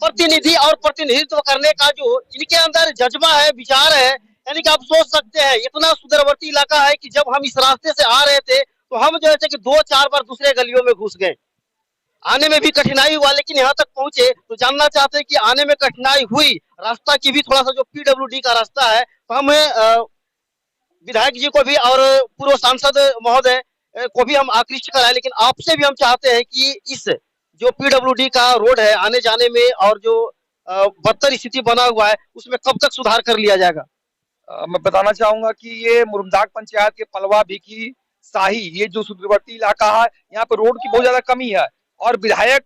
प्रतिनिधि और प्रतिनिधित्व करने का जो इनके अंदर जज्बा है, विचार है, यानी कि आप सोच सकते हैं इतना सुदूरवर्ती इलाका है कि जब हम इस रास्ते से आ रहे थे तो हम जो है कि 2-4 बार दूसरे गलियों में घुस गए, आने में भी कठिनाई हुआ, लेकिन यहाँ तक पहुंचे तो जानना चाहते हैं कि आने में कठिनाई हुई, रास्ता की भी थोड़ा सा जो पीडब्ल्यूडी का रास्ता है, तो हम विधायक जी को भी और पूर्व सांसद महोदय को भी हम आकृष्ट कराए, लेकिन आपसे भी हम चाहते हैं कि इस जो पीडब्ल्यूडी का रोड है आने जाने में और जो बदतर स्थिति बना हुआ है उसमें कब तक सुधार कर लिया जाएगा? मैं बताना चाहूंगा कि ये मुरुमदाग पंचायत के पलवा भिखी शाही ये जो सुदूरवर्ती इलाका है, यहाँ पर रोड की बहुत ज्यादा कमी है और विधायक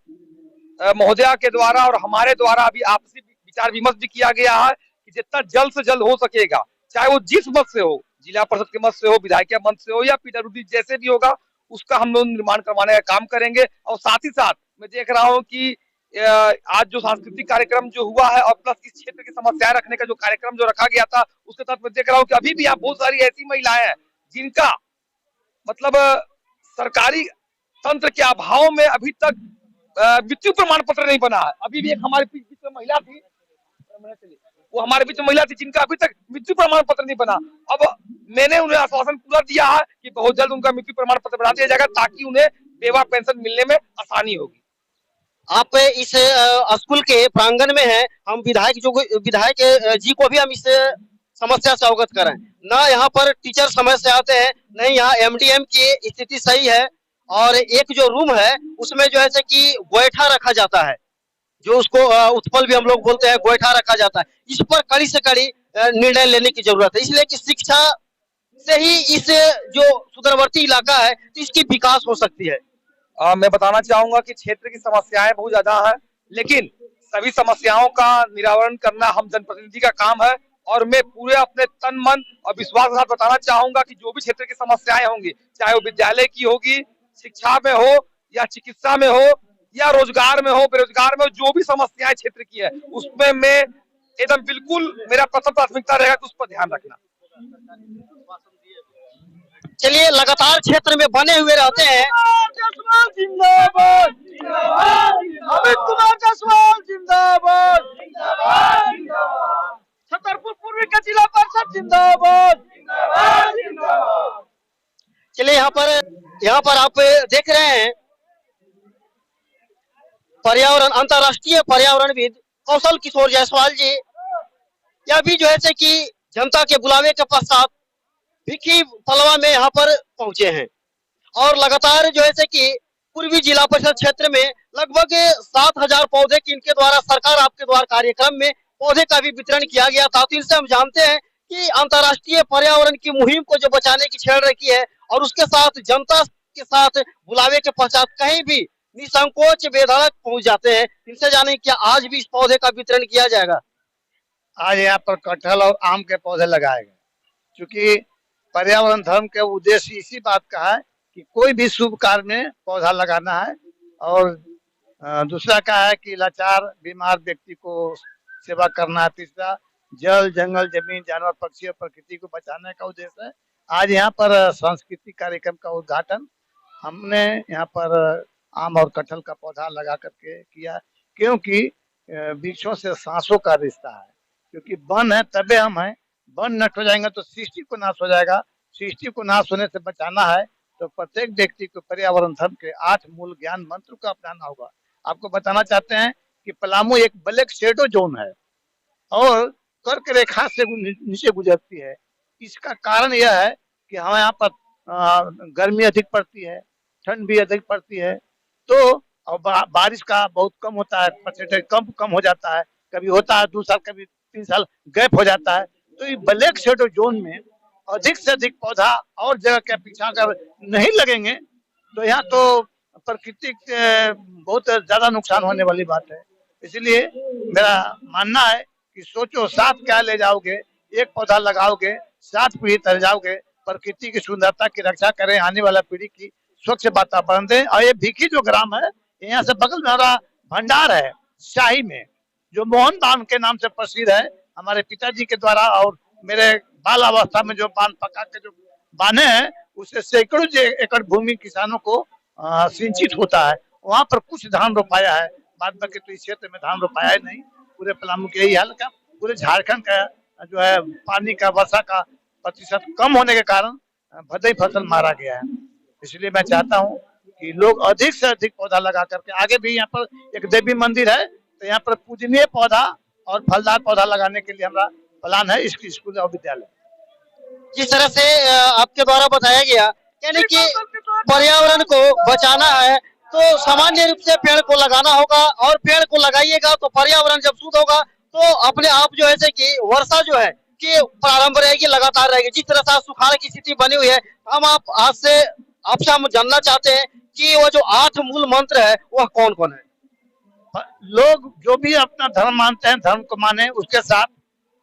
महोदया के द्वारा और हमारे द्वारा अभी आपसी विचार विमर्श भी किया गया है कि जितना जल्द से जल्द हो सकेगा, चाहे वो जिस मत से हो, जिला परिषद के मत से हो, विधायक के मत से हो या पीडब्ल्यूडी जैसे भी होगा, उसका हम लोग निर्माण करवाने का काम करेंगे। और साथ ही साथ मैं देख रहा हूँ कि आज जो सांस्कृतिक कार्यक्रम जो हुआ है और प्लस इस क्षेत्र की समस्याएं रखने का जो कार्यक्रम जो रखा गया था, उसके साथ मैं देख रहा हूँ कि अभी भी यहाँ बहुत सारी ऐसी महिलाएं हैं जिनका मतलब सरकारी तंत्र के अभाव में अभी तक मृत्यु प्रमाण पत्र नहीं बना है। अभी भी एक हमारे बीच में महिला थी, वो हमारे बीच में महिला थी जिनका अभी तक मृत्यु प्रमाण पत्र नहीं बना। अब मैंने उन्हें आश्वासन पूरा दिया है कि बहुत जल्द उनका मृत्यु प्रमाण पत्र बना दिया जाएगा ताकि उन्हें बेवा पेंशन मिलने में आसानी होगी। आप इस स्कूल के प्रांगण में हैं, हम विधायक जी को भी हम इस समस्या से अवगत कराएं। ना यहाँ पर टीचर समय से आते हैं, नहीं यहाँ एमडीएम की स्थिति सही है, और एक जो रूम है उसमें जो है कि गोईठा रखा जाता है, जो उसको उत्पल भी हम लोग बोलते हैं, गोईठा रखा जाता है। इस पर कड़ी से कड़ी निर्णय लेने की जरूरत है, इसलिए कि शिक्षा से ही इस जो सुदूरवर्ती इलाका है इसकी विकास हो सकती है। मैं बताना चाहूंगा कि क्षेत्र की समस्याएं बहुत ज्यादा है, लेकिन सभी समस्याओं का निरावरण करना हम जनप्रतिनिधि का काम है और मैं पूरे अपने तन मन और विश्वास के साथ बताना चाहूंगा कि जो भी क्षेत्र की समस्याएं होंगी, चाहे वो विद्यालय की होगी, शिक्षा में हो या चिकित्सा में हो या रोजगार में हो, बेरोजगार में हो, जो भी समस्याएं क्षेत्र की है उसमें मैं एकदम बिल्कुल मेरा प्रथम प्राथमिकता रहेगा कि उस पर ध्यान रखना। चलिए, लगातार क्षेत्र में बने हुए रहते हैं। अमित कुमार जायसवाल जिंदाबाद, छतरपुर पूर्वी का जिला परिषद जिंदाबाद। चलिए, यहाँ पर आप देख रहे हैं अंतर्राष्ट्रीय पर्यावरणविद कौशल किशोर जायसवाल जी, यह भी जो है कि जनता के बुलावे के पश्चात भिखी पलवा में यहाँ पर पहुंचे हैं और लगातार जो है कि पूर्वी जिला परिषद क्षेत्र में लगभग 7,000 पौधे की इनके द्वारा सरकार आपके द्वार कार्यक्रम में पौधे का भी वितरण किया गया था। तो इनसे हम जानते हैं कि अंतर्राष्ट्रीय पर्यावरण की मुहिम को जो बचाने की छेड़ रखी है और उसके साथ जनता के साथ बुलावे के पश्चात कहीं भी निसंकोच बेधड़क पहुंच जाते हैं। इनसे जाने क्या आज भी इस पौधे का वितरण किया जाएगा? आज यहाँ पर कटहल और आम के पौधे लगाए गए, क्योंकि पर्यावरण धर्म के उद्देश्य इसी बात का है कि कोई भी शुभ कार्य में पौधा लगाना है, और दूसरा का है कि लाचार बीमार व्यक्ति को सेवा करना है। तीसरा जल जंगल जमीन जानवर पक्षी और प्रकृति को बचाने का उद्देश्य है। आज यहाँ पर सांस्कृतिक कार्यक्रम का उद्घाटन हमने यहाँ पर आम और कटहल का पौधा लगा करके किया, क्योंकि वृक्षों से सांसों का रिश्ता है, क्योंकि वन है तबे हम हैं। वन नष्ट हो जाएंगे तो सृष्टि को नाश हो जाएगा। सृष्टि को नाश होने से बचाना है तो प्रत्येक व्यक्ति को पर्यावरण धर्म के 8 मूल ज्ञान मंत्र को अपनाना होगा। आपको बताना चाहते हैं कि पलामू एक ब्लैक शेडो जोन है और कर्क रेखा से नीचे गुजरती है। इसका कारण यह है कि हमें यहाँ पर गर्मी अधिक पड़ती है, ठंड भी अधिक पड़ती है, तो और बारिश का बहुत कम होता है, परसेंटेज कम हो जाता है, कभी होता है 2 साल कभी 3 साल गैप हो जाता है। तो ये ब्लैक शेडो जोन में अधिक से अधिक पौधा और जगह के पीछा अगर नहीं लगेंगे तो यहाँ तो प्रकृति के बहुत ज्यादा नुकसान होने वाली बात है। इसलिए मेरा मानना है कि सोचो, साथ क्या ले जाओगे, एक पौधा लगाओगे, 7 पीढ़ी तर जाओगे, प्रकृति की सुंदरता की रक्षा करें, आने वाला पीढ़ी की स्वच्छ वातावरण दें। और ये भिखी जो ग्राम है, यहाँ से बगल में हमारा भंडार है शाही में, जो मोहन बांध के नाम से प्रसिद्ध है। हमारे पिताजी के द्वारा और मेरे बाल अवस्था में जो बांध पका के जो बांधे हैं, उससे सैकड़ों एकड़ भूमि किसानों को सिंचित होता है। वहाँ पर कुछ धान रोपाया है, बाद बाकी तो इस क्षेत्र में धान रोपाया ही नहीं। पूरे पलामू के यही हाल का, पूरे झारखंड का जो है पानी का वर्षा का प्रतिशत कम होने के कारण भदई फसल मारा गया है। इसलिए मैं चाहता हूँ कि लोग अधिक से अधिक पौधा लगा करके, आगे भी यहाँ पर एक देवी मंदिर है तो यहाँ पर पूजनीय पौधा और फलदार पौधा लगाने के लिए हमारा प्लान है इसकी स्कूल और विद्यालय। जिस तरह से आपके द्वारा बताया गया, यानी कि पर्यावरण को बचाना है तो सामान्य रूप से पेड़ को लगाना होगा, और पेड़ को लगाइएगा तो पर्यावरण जब शुद्ध होगा तो अपने आप जो है कि वर्षा जो है कि प्रारंभ रहेगी, लगातार रहेगी। जिस तरह से सुखाड़ की स्थिति बनी हुई है, हम आपसे हम जानना चाहते हैं कि वो जो 8 मूल मंत्र है वह कौन कौन है। लोग जो भी अपना धर्म मानते हैं धर्म को माने, उसके साथ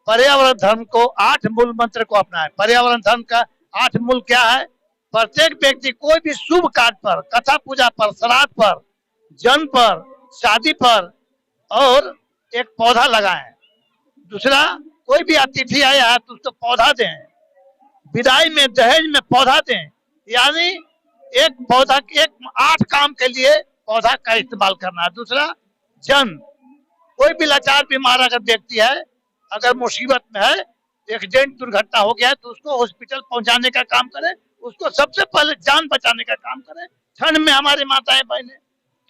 पर्यावरण धर्म को 8 मूल मंत्र को अपनाएं। पर्यावरण धर्म का 8 मूल क्या है? प्रत्येक व्यक्ति कोई भी शुभ कार्य पर, कथा पूजा पर, श्राद्ध पर, जन्म पर, शादी पर और एक पौधा लगाएं। दूसरा, कोई भी अतिथि आया है तो उसको पौधा दें। विदाई में, दहेज में पौधा दें। यानी एक पौधा, एक 8 काम के लिए पौधा का इस्तेमाल करना है। दूसरा, जन्म, कोई भी लाचार बीमार अगर व्यक्ति है, अगर मुसीबत में है, एक्सीडेंट दुर्घटना हो गया है तो उसको हॉस्पिटल पहुंचाने का काम करें, उसको सबसे पहले जान बचाने का काम करें। ठंड में हमारी माताएं बहनें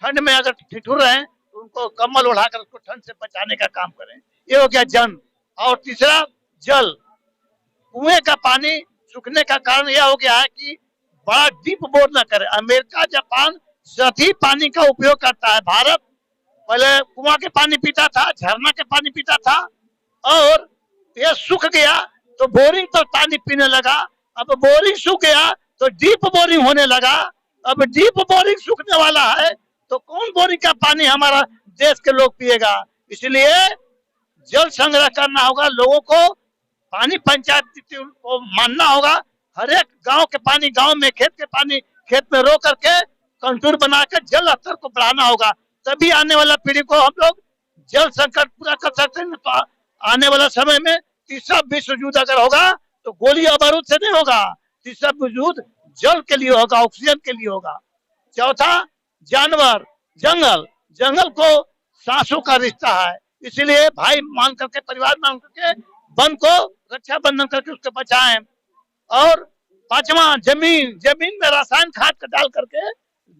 ठंड में अगर ठिठुर रहे हैं तो उनको कम्बल उड़ाकर उसको ठंड से बचाने का काम करें। ये हो गया जन्म। और तीसरा, जल। कुएं का पानी सूखने का कारण यह हो गया है कि बड़ा डीप बोर न करें। अमेरिका, जापान सभी पानी का उपयोग करता है। भारत पहले कुआं के पानी पीता था, झरना के पानी पीता था, और ये सूख गया तो बोरिंग पर पानी पीने लगा। अब बोरिंग सूख गया तो डीप बोरिंग होने लगा। अब डीप बोरिंग सूखने वाला है तो कौन बोरिंग का पानी हमारा देश के लोग पिएगा? इसलिए जल संग्रह करना होगा। लोगों को पानी पंचायत को मानना होगा। हर एक गांव के पानी गांव में, खेत के पानी खेत में रो करके कंटूर बनाकर जल स्तर को बढ़ाना होगा। तभी आने वाला पीढ़ी को हम लोग जल संकट पूरा कर सकते हैं। तो आने वाला समय में तीसरा विश्व युद्ध अगर होगा तो गोली और बारूद से नहीं होगा। तीसरा विश्व युद्ध जल के लिए होगा, ऑक्सीजन के लिए होगा। चौथा, जानवर, जंगल। जंगल को सांसों का रिश्ता है, इसलिए भाई मान करके, परिवार मान करके वन को रक्षा बंधन करके उसको बचाएं। और पांचवा, जमीन। जमीन में रासायन खाद डाल करके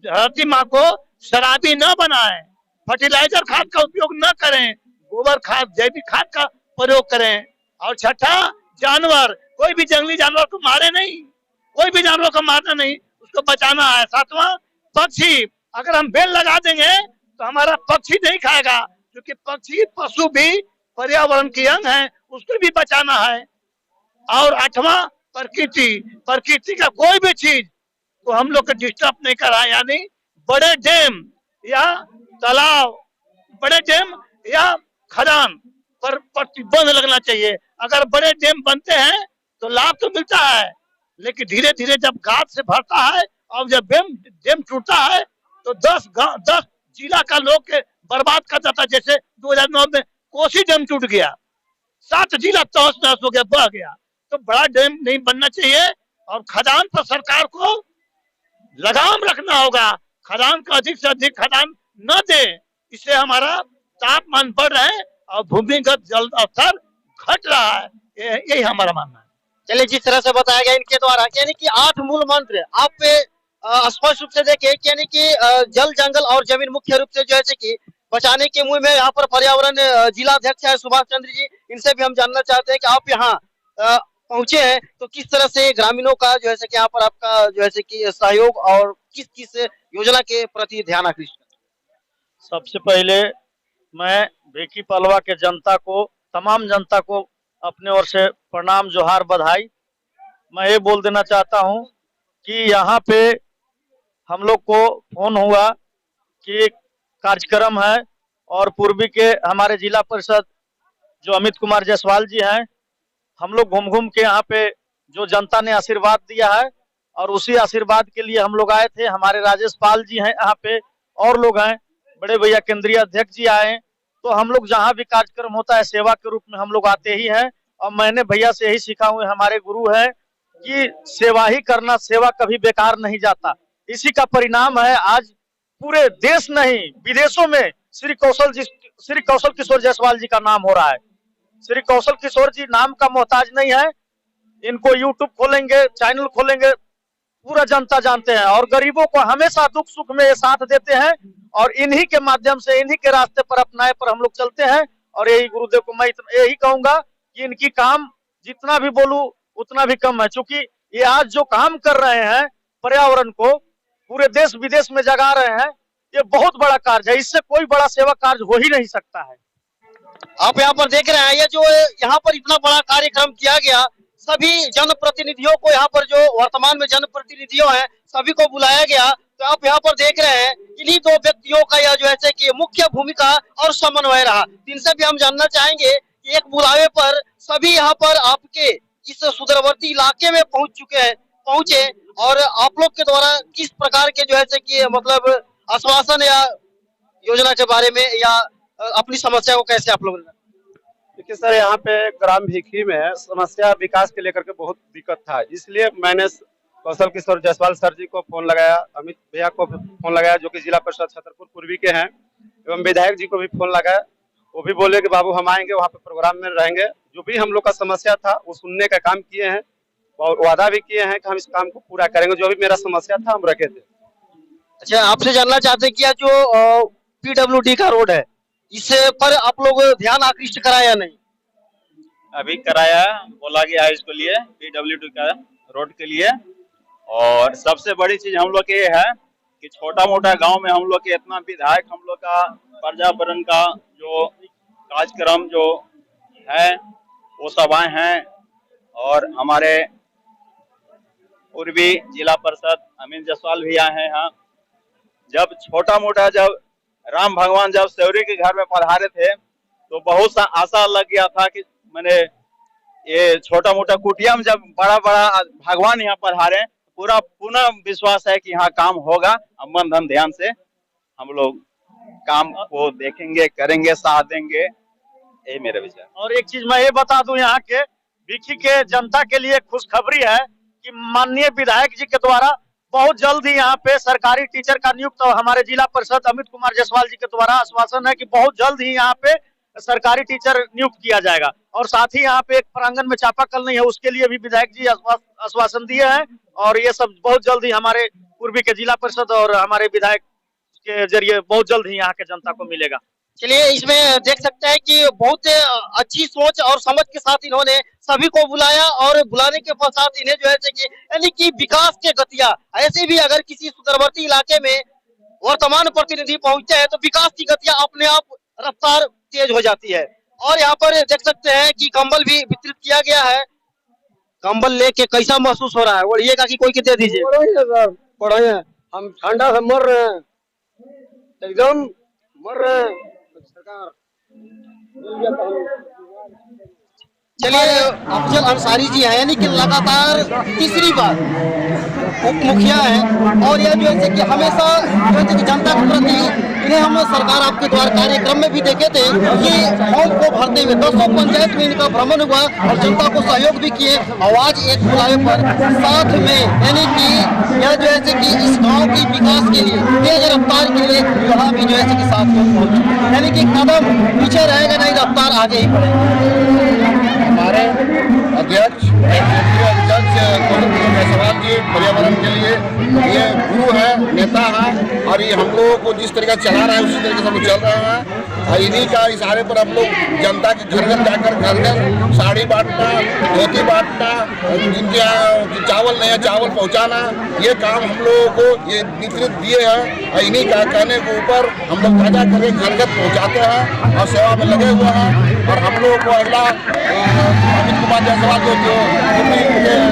धरती माँ को शराबी न बनाएं। फर्टिलाइजर खाद का उपयोग न करें, गोबर खाद, जैविक खाद का प्रयोग करें। और छठा, जानवर। कोई भी जंगली जानवर को मारे नहीं, कोई भी जानवर को मारना नहीं, उसको बचाना है। सातवां, पक्षी। अगर हम बेल लगा देंगे तो हमारा पक्षी नहीं खाएगा, क्योंकि पक्षी, पशु भी पर्यावरण के अंग है, उसको भी बचाना है। और आठवां, प्रकृति। प्रकृति का कोई भी चीज को हम लोग को डिस्टर्ब नहीं करा। यानी बड़े डैम या तालाब, बड़े डैम या खदान पर प्रतिबंध लगना चाहिए। अगर बड़े डैम बनते हैं तो लाभ तो मिलता है, लेकिन धीरे धीरे जब घाट से भरता है और जब डैम टूटता है तो 10 जिला का लोग के बर्बाद कर जाता है। जैसे 2009 में कोसी डैम टूट गया, 7 जिला तहस नहस हो गया, बह गया। तो बड़ा डैम नहीं बनना चाहिए। और खदान पर सरकार को लगाम रखना होगा। खदान का अधिक से अधिक खदान न दे, इससे हमारा तापमान बढ़ रहा है और भूमिगत जल स्तर घट रहा है। यही हमारा मानना है। चलिए, जिस तरह से बताया गया इनके द्वारा, यानी कि 8 मूल मंत्र आप पे स्पष्ट रूप से देखे, यानी कि जल, जंगल और जमीन मुख्य रूप से जो है कि बचाने के मुहिम में यहाँ पर पर्यावरण जिलाध्यक्ष है सुभाष चंद्र जी, इनसे भी हम जानना चाहते हैं कि आप यहाँ पहुंचे हैं तो किस तरह से ग्रामीणों का जो है कि यहाँ पर आपका जो है कि सहयोग और किस किस योजना के प्रति ध्यान आकृष्ट है। सबसे पहले मैं भेकी पलवा के जनता को, तमाम जनता को अपने ओर से प्रणाम, जोहार, बधाई। मैं ये बोल देना चाहता हूँ कि यहाँ पे हम लोग को फोन हुआ कि कार्यक्रम है, और पूर्वी के हमारे जिला परिषद जो अमित कुमार जायसवाल जी हैं, हम लोग घूम घूम के यहाँ पे जो जनता ने आशीर्वाद दिया है और उसी आशीर्वाद के लिए हम लोग आए थे। हमारे राजेश पाल जी हैं यहाँ पे, और लोग हैं, बड़े भैया केंद्रीय अध्यक्ष जी आए। तो हम लोग जहाँ भी कार्यक्रम होता है सेवा के रूप में हम लोग आते ही हैं। और मैंने भैया से यही सीखा हुआ, हमारे गुरु है कि सेवा ही करना, सेवा कभी बेकार नहीं जाता। इसी का परिणाम है आज पूरे देश नहीं विदेशों में श्री कौशल किशोर जायसवाल जी का नाम हो रहा है। श्री कौशल किशोर जी नाम का मोहताज नहीं है। इनको यूट्यूब खोलेंगे, चैनल खोलेंगे, पूरा जनता जानते हैं और गरीबों को हमेशा दुख सुख में ये साथ देते हैं और इन्हीं के माध्यम से, इन्हीं के रास्ते पर अपनाए पर हम लोग चलते हैं। और यही गुरुदेव को मैं यही कहूंगा कि इनकी काम जितना भी बोलूं उतना भी कम है, क्योंकि ये आज जो काम कर रहे हैं पर्यावरण को पूरे देश विदेश में जगा रहे हैं, ये बहुत बड़ा कार्य है। इससे कोई बड़ा सेवा कार्य हो ही नहीं सकता है। आप यहाँ पर देख रहे हैं, ये जो यहाँ पर इतना बड़ा कार्यक्रम किया गया, सभी जनप्रतिनिधियों को, यहाँ पर जो वर्तमान में जनप्रतिनिधियों हैं सभी को बुलाया गया। तो आप यहाँ पर देख रहे हैं इन्हीं दो व्यक्तियों का यह जो है कि मुख्य भूमिका और समन्वय रहा। इनसे भी हम जानना चाहेंगे कि एक बुलावे पर सभी यहाँ पर आपके इस सुदूरवर्ती इलाके में पहुंचे और आप लोग के द्वारा किस प्रकार के जो है कि मतलब आश्वासन या योजना के बारे में या अपनी समस्या को कैसे आप लोग? देखिए सर, यहाँ पे ग्राम भिखी में समस्या विकास के लेकर के बहुत दिक्कत था, इसलिए मैंने कौशल किशोर जायसवाल सर जी को फोन लगाया, अमित भैया को फोन लगाया जो कि जिला परिषद छतरपुर पूर्वी के हैं, एवं विधायक जी को भी फोन लगाया। वो भी बोले कि बाबू हम आएंगे, वहाँ पे प्रोग्राम में रहेंगे। जो भी हम लोग का समस्या था वो सुनने का काम किए हैं और वादा भी किए हैं कि हम इस काम को पूरा करेंगे। जो भी मेरा समस्या था हम रखे थे। अच्छा, आपसे जानना चाहते हैं कि जो PWD का रोड है, इस पर आप लोग ध्यान आकृष्ट कराया या नहीं? अभी कराया, बोला गया है इसको लिए PWD का रोड के लिए। और सबसे बड़ी चीज हम लोग के ये है कि छोटा मोटा गांव में हम लोग के इतना विधायक, हम लोग का पर्यावरण का जो कार्यक्रम जो है वो सब आए हैं और हमारे पूर्वी जिला परिषद अमित जायसवाल भी आए हैं यहाँ। जब छोटा मोटा जब राम भगवान जब सेवरी के घर में पधारे थे तो बहुत सा आशा लग गया था कि मैंने ये छोटा मोटा कुटिया में जब बड़ा बड़ा भगवान यहाँ पधारे, पूरा पुनः विश्वास है कि यहाँ काम होगा। अब मन धन ध्यान से हम लोग काम को देखेंगे, करेंगे, साथ देंगे, यही मेरा विचार। और एक चीज मैं ये बता दूं, यहाँ के भिखी के जनता के लिए खुशखबरी है कि माननीय विधायक जी के द्वारा बहुत जल्द ही यहाँ पे सरकारी टीचर का नियुक्त हमारे जिला परिषद अमित कुमार जायसवाल जी के द्वारा आश्वासन है कि बहुत जल्द ही यहाँ पे सरकारी टीचर नियुक्त किया जाएगा। और साथ ही यहाँ पे एक प्रांगण में चापाकल नहीं है, उसके लिए भी विधायक जी आश्वासन दिए हैं और ये सब बहुत जल्द ही हमारे पूर्वी के जिला परिषद और हमारे विधायक के जरिए बहुत जल्द ही यहाँ के जनता को मिलेगा। चलिए, इसमें देख सकते हैं कि बहुत अच्छी सोच और समझ के साथ इन्होंने सभी को बुलाया और बुलाने के पश्चात इन्हें जो है कि यानी कि विकास के गतियां ऐसे भी अगर किसी सुदूरवर्ती इलाके में वर्तमान प्रतिनिधि पहुंचते हैं तो विकास की गतियां अपने आप रफ्तार तेज हो जाती है। और यहाँ पर देख सकते हैं कि कंबल भी वितरित किया गया है। कंबल लेके कैसा महसूस हो रहा है? ओढ़िएगा कि कोई के दे दीजिए? पढ़ाई हम ठंडा से मर रहे हैं, एकदम मर रहे हैं। सरकार चलिए, अफजल अंसारी जी हैं, यानी कि लगातार तीसरी बार उप मुखिया है और यह जो है कि हमेशा जो है कि जनता के प्रति इन्हें हम सरकार आपके द्वार कार्यक्रम में भी देखे थे कि फॉर्म को भरते हुए 200 पंचायत में इनका भ्रमण हुआ और जनता को सहयोग भी किए। और आज एक बुलावे पर साथ में यानी कि यह जो है कि इस गाँव की विकास के लिए, तेज रफ्तार के लिए यहाँ भी जो है कि साथ में पहुंचे, यानी कि कदम पीछे रहेगा नहीं, रफ्तार आगे ही बढ़ेगा। हमारे अध्यक्ष जायसवाल जी पर्यावरण के लिए ये गुरु है, नेता है और ये हम लोगों को जिस तरीका चला रहा है उसी तरीके से हम चल रहे हैं। और इन्हीं का इशारे पर हम लोग जनता के घर घर जाकर घर घर साड़ी बांटना, धोती बांटना, जिनके यहाँ चावल नहीं है चावल पहुँचाना, ये काम हम लोगों को ये नेतृत्व दिए हैं। और इन्हीं का कहने के ऊपर हम लोग जा करके घर घर पहुँचाते हैं और सेवा में लगे हुए हैं। और हम लोगों को अगला अमित कुमार जायसवाल जो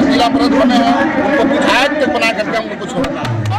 जिला परिषद बने हैं उनको विधायक तक बना करके हम लोग को छोड़ना है।